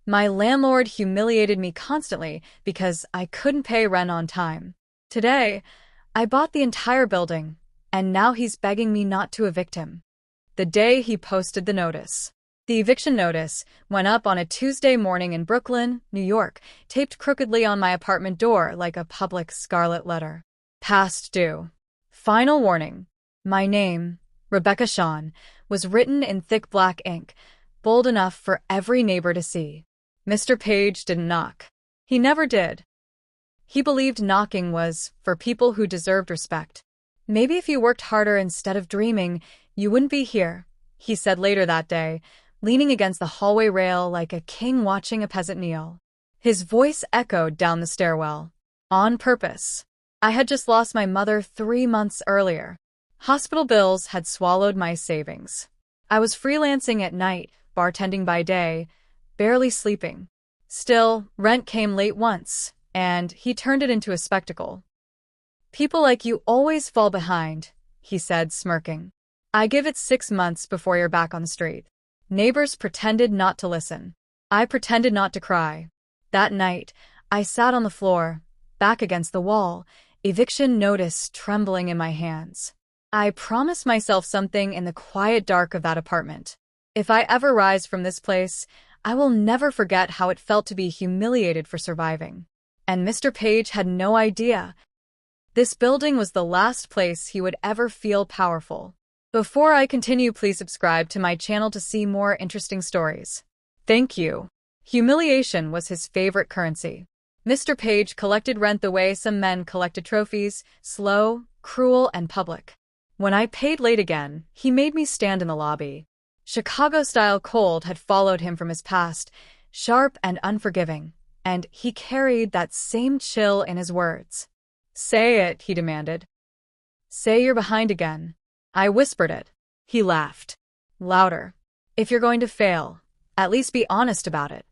My landlord humiliated me constantly because I couldn't pay rent on time. Today, I bought the entire building, and now he's begging me not to evict him. The day he posted the notice. The eviction notice went up on a Tuesday morning in Brooklyn, New York, taped crookedly on my apartment door like a public scarlet letter. Past due. Final warning. My name, Rebecca Shan, was written in thick black ink, bold enough for every neighbor to see. Mr. Page didn't knock. He never did. He believed knocking was for people who deserved respect. Maybe if you worked harder instead of dreaming, you wouldn't be here, he said later that day, leaning against the hallway rail like a king watching a peasant kneel. His voice echoed down the stairwell. On purpose. I had just lost my mother 3 months earlier. Hospital bills had swallowed my savings. I was freelancing at night, bartending by day, barely sleeping. Still, rent came late once, and he turned it into a spectacle. People like you always fall behind, he said, smirking. I give it 6 months before you're back on the street. Neighbors pretended not to listen. I pretended not to cry. That night, I sat on the floor, back against the wall, eviction notice trembling in my hands. I promised myself something in the quiet dark of that apartment. If I ever rise from this place, I will never forget how it felt to be humiliated for surviving. And Mr. Page had no idea. This building was the last place he would ever feel powerful. Before I continue, please subscribe to my channel to see more interesting stories. Thank you. Humiliation was his favorite currency. Mr. Page collected rent the way some men collected trophies, slow, cruel, and public. When I paid late again, he made me stand in the lobby. Chicago-style cold had followed him from his past, sharp and unforgiving, and he carried that same chill in his words. Say it, he demanded. Say you're behind again. I whispered it. He laughed. Louder. If you're going to fail, at least be honest about it.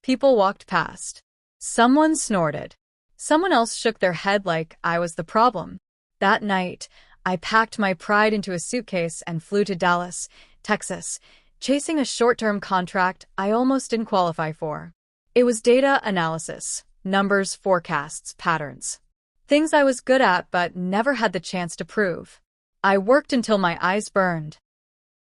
People walked past. Someone snorted. Someone else shook their head like I was the problem. That night, I packed my pride into a suitcase and flew to Dallas, Texas, chasing a short-term contract I almost didn't qualify for. It was data analysis, numbers, forecasts, patterns. Things I was good at but never had the chance to prove. I worked until my eyes burned.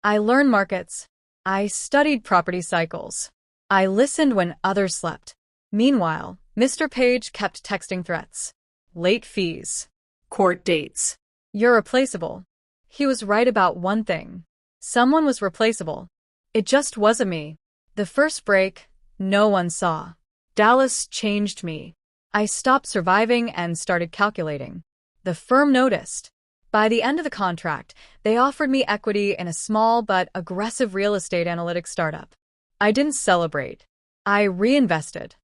I learned markets. I studied property cycles. I listened when others slept. Meanwhile, Mr. Page kept texting threats. Late fees. Court dates. You're replaceable. He was right about one thing. Someone was replaceable. It just wasn't me. The first break, no one saw. Dallas changed me. I stopped surviving and started calculating. The firm noticed. By the end of the contract, they offered me equity in a small but aggressive real estate analytics startup. I didn't celebrate. I reinvested.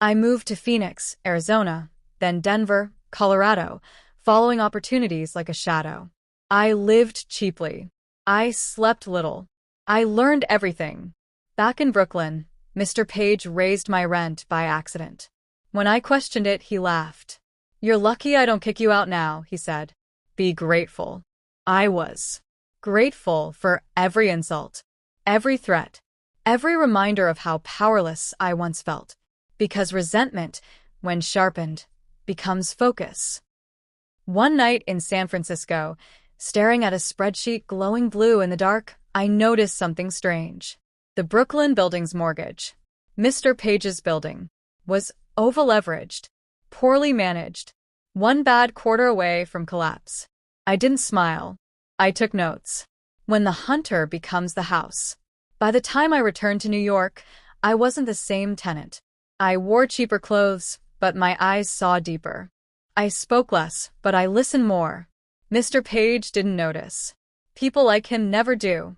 I moved to Phoenix, Arizona, then Denver, Colorado, following opportunities like a shadow. I lived cheaply. I slept little. I learned everything. Back in Brooklyn, Mr. Page raised my rent by accident. When I questioned it, he laughed. You're lucky I don't kick you out now, he said. Be grateful. I was grateful for every insult, every threat, every reminder of how powerless I once felt. Because resentment, when sharpened, becomes focus. One night in San Francisco, staring at a spreadsheet glowing blue in the dark, I noticed something strange. The Brooklyn building's mortgage, Mr. Page's building, was over-leveraged, poorly managed, one bad quarter away from collapse. I didn't smile. I took notes. When the hunter becomes the house. By the time I returned to New York, I wasn't the same tenant. I wore cheaper clothes, but my eyes saw deeper. I spoke less, but I listened more. Mr. Page didn't notice. People like him never do.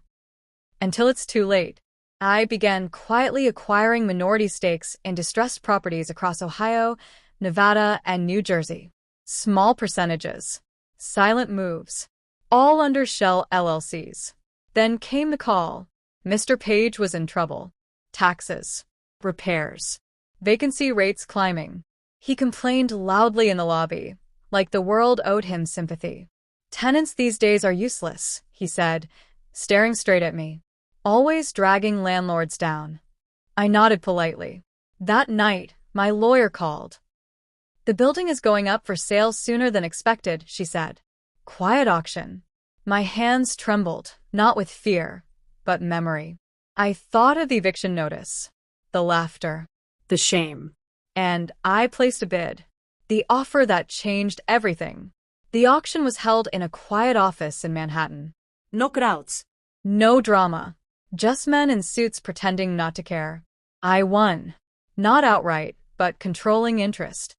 Until it's too late. I began quietly acquiring minority stakes in distressed properties across Ohio, Nevada, and New Jersey. Small percentages. Silent moves. All under shell LLCs. Then came the call. Mr. Page was in trouble. Taxes. Repairs. Vacancy rates climbing. He complained loudly in the lobby, like the world owed him sympathy. Tenants these days are useless, he said, staring straight at me. Always dragging landlords down. I nodded politely. That night, my lawyer called. The building is going up for sale sooner than expected, she said. Quiet auction. My hands trembled, not with fear, but memory. I thought of the eviction notice, the laughter, The shame. and I placed a bid. The offer that changed everything. The auction was held in a quiet office in Manhattan. No crowds. No drama. Just men in suits pretending not to care. I won. Not outright, but controlling interest.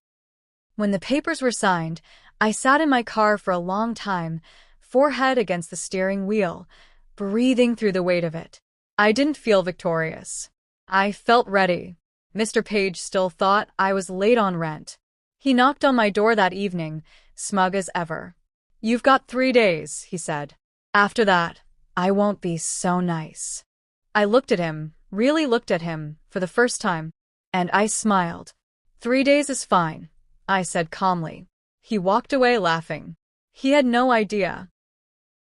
When the papers were signed, I sat in my car for a long time, forehead against the steering wheel, breathing through the weight of it. I didn't feel victorious. I felt ready. Mr. Page still thought I was late on rent. He knocked on my door that evening, smug as ever. You've got 3 days, he said. After that, I won't be so nice. I looked at him, really looked at him, for the first time, and I smiled. 3 days is fine, I said calmly. He walked away laughing. He had no idea.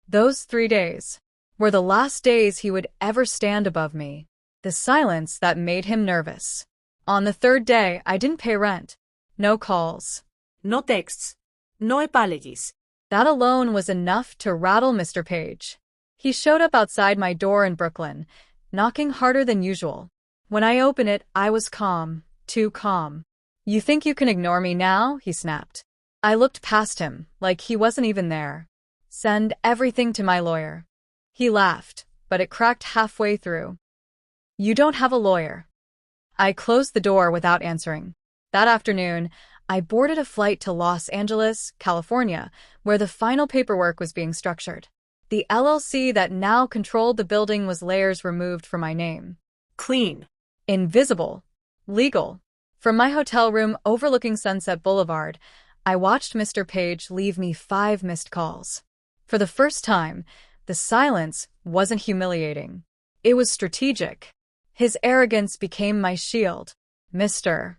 Those 3 days were the last days he would ever stand above me. The silence that made him nervous. On the 3rd day, I didn't pay rent. No calls. No texts. No apologies. That alone was enough to rattle Mr. Page. He showed up outside my door in Brooklyn, knocking harder than usual. When I opened it, I was calm, too calm. You think you can ignore me now? He snapped. I looked past him, like he wasn't even there. Send everything to my lawyer. He laughed, but it cracked halfway through. You don't have a lawyer. I closed the door without answering. That afternoon, I boarded a flight to Los Angeles, California, where the final paperwork was being structured. The LLC that now controlled the building was layers removed from my name. Clean. Invisible. Legal. From my hotel room overlooking Sunset Boulevard, I watched Mr. Page leave me 5 missed calls. For the first time, the silence wasn't humiliating. It was strategic. His arrogance became my shield. Mr.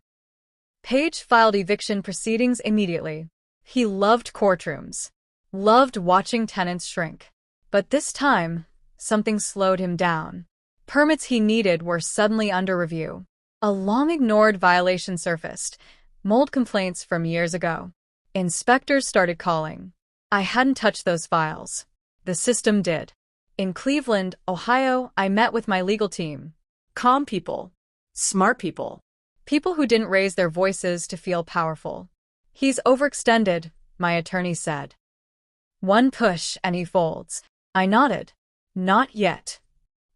Page filed eviction proceedings immediately. He loved courtrooms. Loved watching tenants shrink. But this time, something slowed him down. Permits he needed were suddenly under review. A long-ignored violation surfaced, mold complaints from years ago. Inspectors started calling. I hadn't touched those files. The system did. In Cleveland, Ohio, I met with my legal team. Calm people. Smart people. People who didn't raise their voices to feel powerful. He's overextended, my attorney said. One push and he folds. I nodded. Not yet.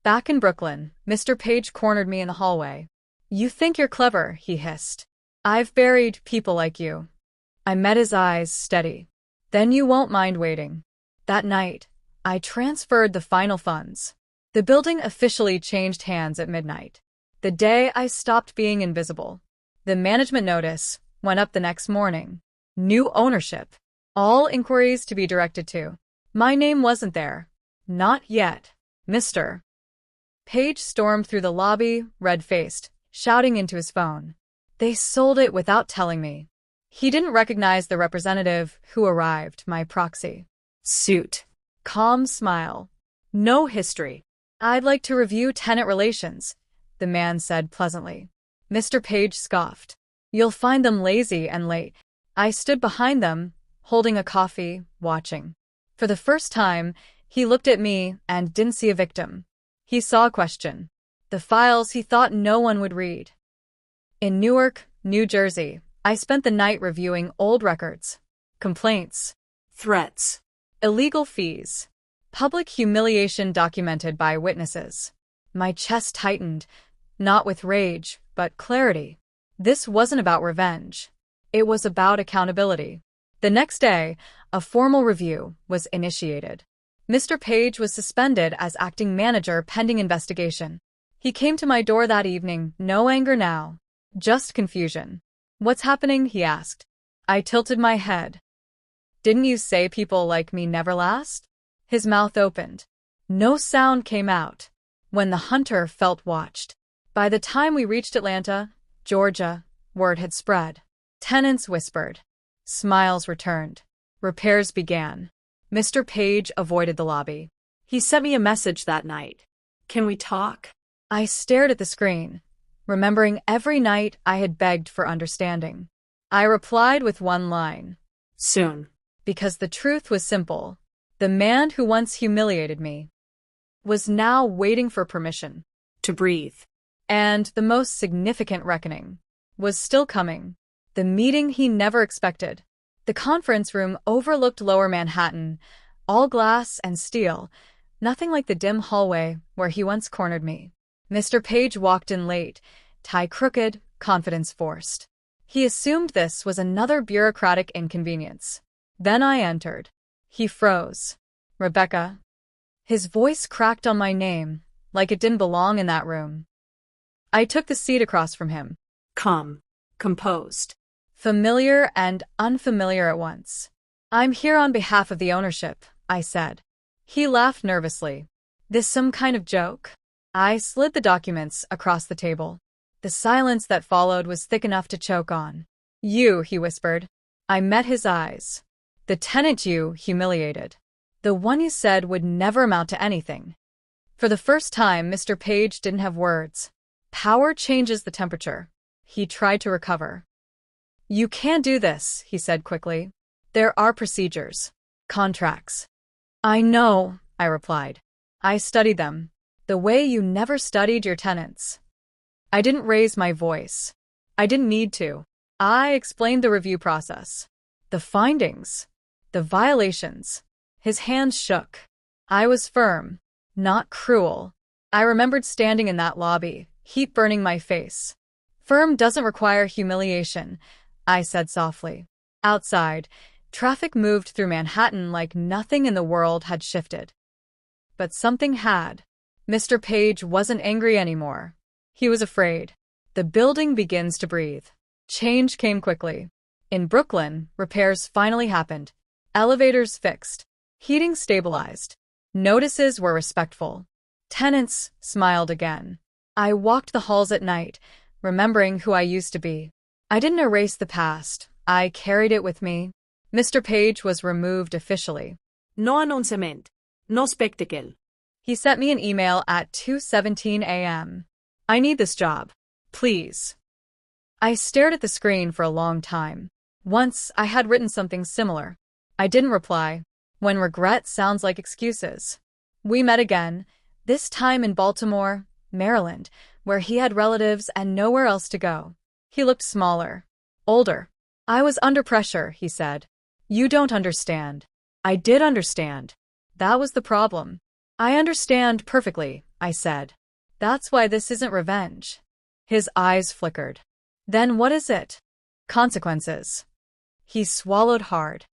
Back in Brooklyn, Mr. Page cornered me in the hallway. You think you're clever, he hissed. I've buried people like you. I met his eyes, steady. Then you won't mind waiting. That night, I transferred the final funds. The building officially changed hands at midnight. The day I stopped being invisible. The management notice went up the next morning. New ownership. All inquiries to be directed to. My name wasn't there. Not yet. Mr. Page stormed through the lobby, red-faced, shouting into his phone. They sold it without telling me. He didn't recognize the representative who arrived, my proxy. Suit. Calm smile. No history. I'd like to review tenant relations, the man said pleasantly. Mr. Page scoffed. You'll find them lazy and late. I stood behind them, holding a coffee, watching. For the first time, he looked at me and didn't see a victim. He saw a question. The files he thought no one would read. In Newark, New Jersey, I spent the night reviewing old records. Complaints. Threats. Illegal fees. Public humiliation documented by witnesses. My chest tightened, not with rage, but clarity. This wasn't about revenge. It was about accountability. The next day, a formal review was initiated. Mr. Page was suspended as acting manager pending investigation. He came to my door that evening, no anger now, just confusion. What's happening? He asked. I tilted my head. Didn't you say people like me never last? His mouth opened. No sound came out. When the hunter felt watched. By the time we reached Atlanta, Georgia, word had spread. Tenants whispered. Smiles returned. Repairs began. Mr. Page avoided the lobby. He sent me a message that night. Can we talk? I stared at the screen. remembering every night I had begged for understanding. I replied with one line, Soon. because the truth was simple. The man who once humiliated me was now waiting for permission. To breathe. And the most significant reckoning was still coming. The meeting he never expected. The conference room overlooked Lower Manhattan, all glass and steel, nothing like the dim hallway where he once cornered me. Mr. Page walked in late, tie crooked, confidence forced. He assumed this was another bureaucratic inconvenience. Then I entered. He froze. Rebecca. His voice cracked on my name, like it didn't belong in that room. I took the seat across from him. Calm. Composed. Familiar and unfamiliar at once. I'm here on behalf of the ownership, I said. He laughed nervously. This some kind of joke? I slid the documents across the table. The silence that followed was thick enough to choke on. You, he whispered. I met his eyes. The tenant you humiliated. The one you said would never amount to anything. For the first time, Mr. Page didn't have words. Power changes the temperature. He tried to recover. You can't do this, he said quickly. There are procedures. Contracts. I know, I replied. I studied them. The way you never studied your tenants. I didn't raise my voice. I didn't need to. I explained the review process. The findings. The violations. His hands shook. I was firm, not cruel. I remembered standing in that lobby, heat burning my face. Firm doesn't require humiliation, I said softly. Outside, traffic moved through Manhattan like nothing in the world had shifted. But something had. Mr. Page wasn't angry anymore. He was afraid. The building begins to breathe. Change came quickly. In Brooklyn, repairs finally happened. Elevators fixed. Heating stabilized. Notices were respectful. Tenants smiled again. I walked the halls at night, remembering who I used to be. I didn't erase the past. I carried it with me. Mr. Page was removed officially. No announcement. No spectacle. He sent me an email at 2:17 a.m. I need this job. Please. I stared at the screen for a long time. Once, I had written something similar. I didn't reply. When regret sounds like excuses. We met again, this time in Baltimore, Maryland, where he had relatives and nowhere else to go. He looked smaller. Older. I was under pressure, he said. You don't understand. I did understand. That was the problem. I understand perfectly, I said. That's why this isn't revenge. His eyes flickered. Then what is it? Consequences. He swallowed hard.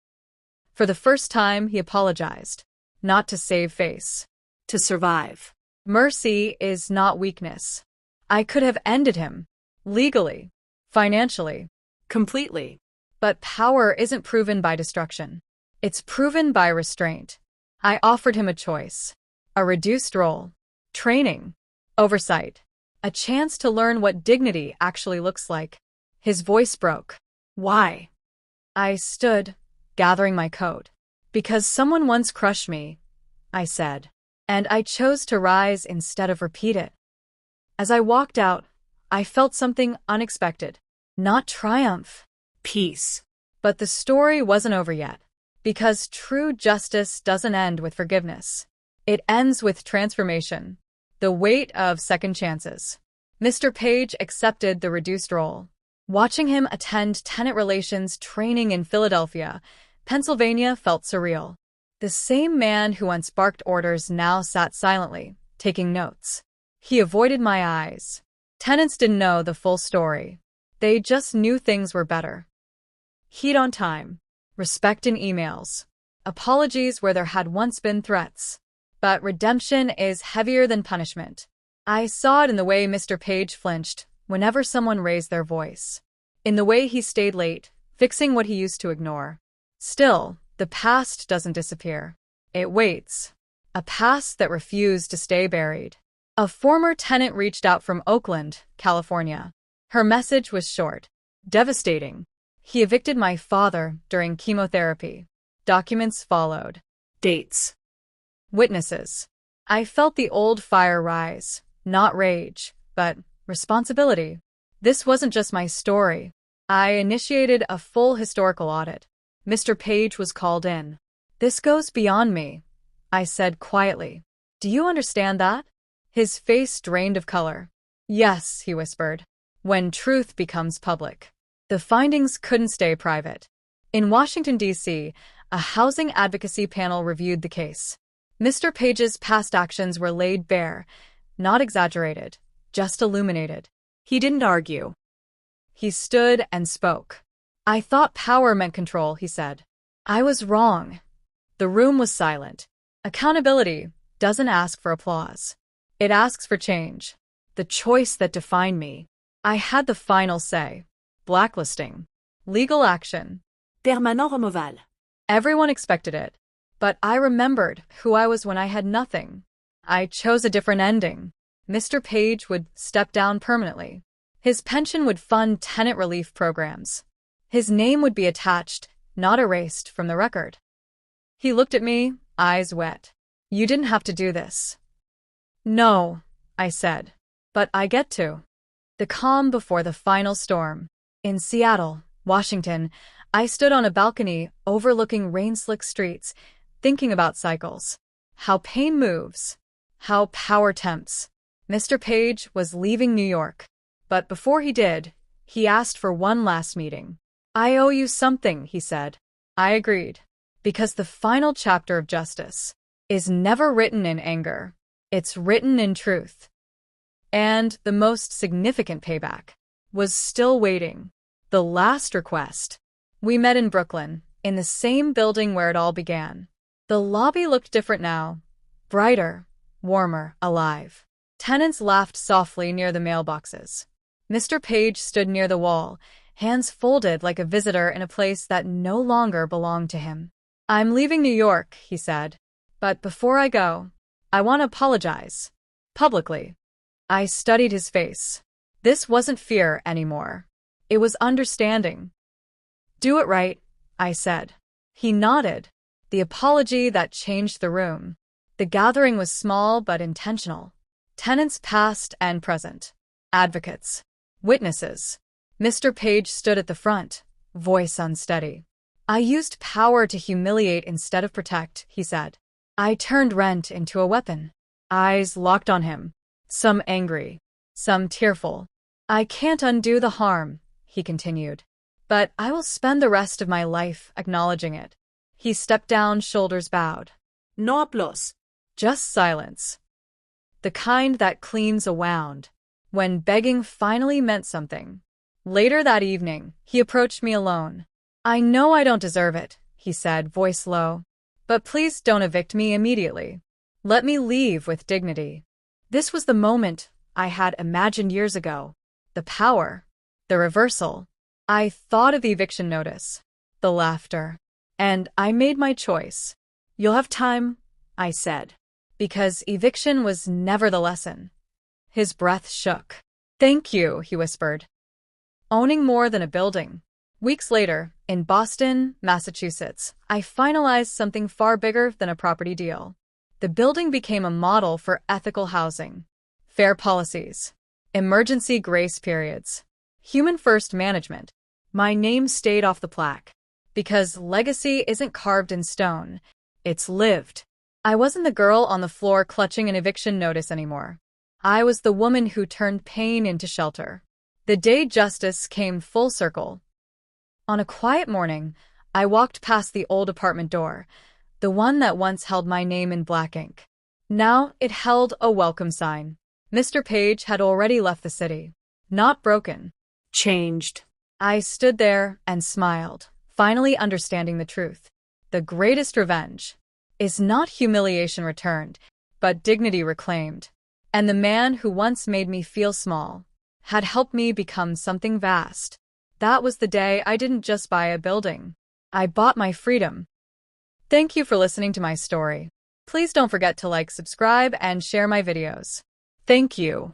For the first time, he apologized. Not to save face. To survive. Mercy is not weakness. I could have ended him. Legally. Financially. Completely. But power isn't proven by destruction. It's proven by restraint. I offered him a choice. A reduced role. Training. Oversight. A chance to learn what dignity actually looks like. His voice broke. Why? I stood, gathering my coat. Because someone once crushed me, I said. And I chose to rise instead of repeat it. As I walked out, I felt something unexpected. Not triumph. Peace. But the story wasn't over yet. Because true justice doesn't end with forgiveness. It ends with transformation. The weight of second chances. Mr. Page accepted the reduced role. Watching him attend tenant relations training in Philadelphia, Pennsylvania felt surreal. The same man who once barked orders now sat silently, taking notes. He avoided my eyes. Tenants didn't know the full story. They just knew things were better. Heat on time. Respect in emails. Apologies where there had once been threats. But redemption is heavier than punishment. I saw it in the way Mr. Page flinched whenever someone raised their voice. In the way he stayed late, fixing what he used to ignore. Still, the past doesn't disappear. It waits. A past that refused to stay buried. A former tenant reached out from Oakland, California. Her message was short. Devastating. He evicted my father during chemotherapy. Documents followed. Dates. Witnesses. I felt the old fire rise, not rage, but responsibility. This wasn't just my story. I initiated a full historical audit. Mr. Page was called in. This goes beyond me, I said quietly. Do you understand that? His face drained of color. Yes, he whispered. When truth becomes public. The findings couldn't stay private. In Washington, D.C., a housing advocacy panel reviewed the case. Mr. Page's past actions were laid bare, not exaggerated, just illuminated. He didn't argue. He stood and spoke. I thought power meant control, he said. I was wrong. The room was silent. Accountability doesn't ask for applause. It asks for change. The choice that defined me. I had the final say. Blacklisting. Legal action. Permanent removal. Everyone expected it. But I remembered who I was when I had nothing. I chose a different ending. Mr. Page would step down permanently. His pension would fund tenant relief programs. His name would be attached, not erased from the record. He looked at me, eyes wet. You didn't have to do this. No, I said. But I get to. The calm before the final storm. In Seattle, Washington, I stood on a balcony overlooking rain-slick streets, thinking about cycles. How pain moves. How power tempts. Mr. Page was leaving New York. But before he did, he asked for one last meeting. I owe you something, he said. I agreed. Because the final chapter of justice is never written in anger. It's written in truth. And the most significant payback was still waiting. The last request. We met in Brooklyn, in the same building where it all began. The lobby looked different now. Brighter, warmer, alive. Tenants laughed softly near the mailboxes. Mr. Page stood near the wall, hands folded like a visitor in a place that no longer belonged to him. I'm leaving New York, he said. But before I go, I want to apologize. Publicly. I studied his face. This wasn't fear anymore. It was understanding. Do it right, I said. He nodded. The apology that changed the room. The gathering was small but intentional. Tenants past and present. Advocates. Witnesses. Mr. Page stood at the front, voice unsteady. I used power to humiliate instead of protect, he said. I turned rent into a weapon. Eyes locked on him. Some angry. Some tearful. I can't undo the harm, he continued. But I will spend the rest of my life acknowledging it. He stepped down, shoulders bowed. No applause. Just silence. The kind that cleans a wound. When begging finally meant something. Later that evening, he approached me alone. I know I don't deserve it, he said, voice low. But please don't evict me immediately. Let me leave with dignity. This was the moment I had imagined years ago. The power. The reversal. I thought of the eviction notice. The laughter. And I made my choice. You'll have time, I said. Because eviction was never the lesson. His breath shook. Thank you, he whispered. Owning more than a building. Weeks later, in Boston, Massachusetts, I finalized something far bigger than a property deal. The building became a model for ethical housing. Fair policies. Emergency grace periods. Human-first management. My name stayed off the plaque. Because legacy isn't carved in stone. It's lived. I wasn't the girl on the floor clutching an eviction notice anymore. I was the woman who turned pain into shelter. The day justice came full circle. On a quiet morning, I walked past the old apartment door, the one that once held my name in black ink. Now it held a welcome sign. Mr. Page had already left the city. Not broken. Changed. I stood there and smiled, finally understanding the truth. The greatest revenge is not humiliation returned, but dignity reclaimed. And the man who once made me feel small had helped me become something vast. That was the day I didn't just buy a building. I bought my freedom. Thank you for listening to my story. Please don't forget to like, subscribe, and share my videos. Thank you.